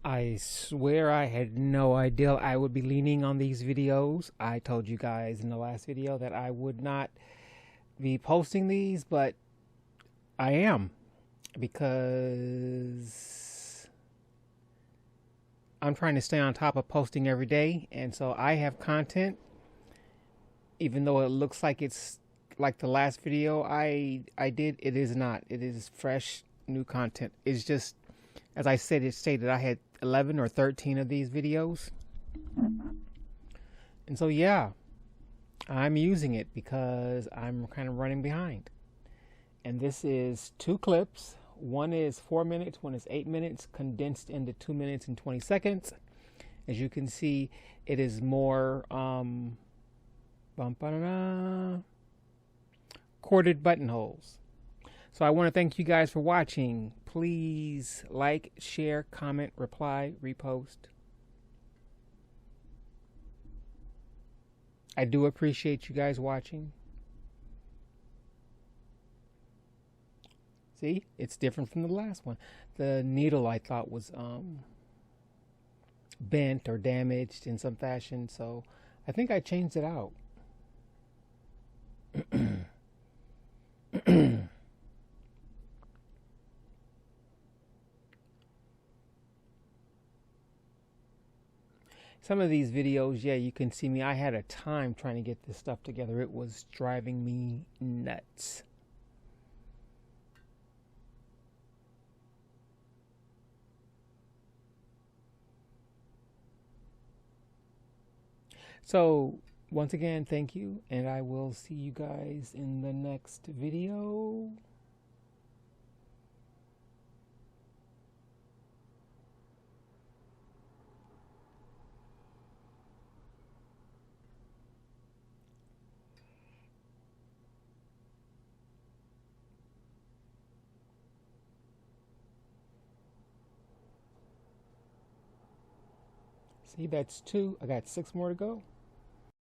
I swear I had no idea I would be leaning on these videos. I told you guys in the last video that I would not be posting these, but I am, because I'm trying to stay on top of posting every day, and so I have content, even though it looks like it's like the last video I did. It is not. It is fresh new content. It's just, as I said, it stated I had 11 or 13 of these videos. And so, yeah, I'm using it because I'm kind of running behind. And this is 2 clips. One is 4 minutes, one is 8 minutes, condensed into 2 minutes and 20 seconds. As you can see, it is more corded buttonholes. So I want to thank you guys for watching. Please like, share, comment, reply, repost. I do appreciate you guys watching. See, it's different from the last one. The needle I thought was bent or damaged in some fashion, so I think I changed it out. Some of these videos, yeah, you can see me. I had a time trying to get this stuff together. It was driving me nuts. So, once again, thank you, and I will see you guys in the next video. See, that's 2. I got 6 more to go.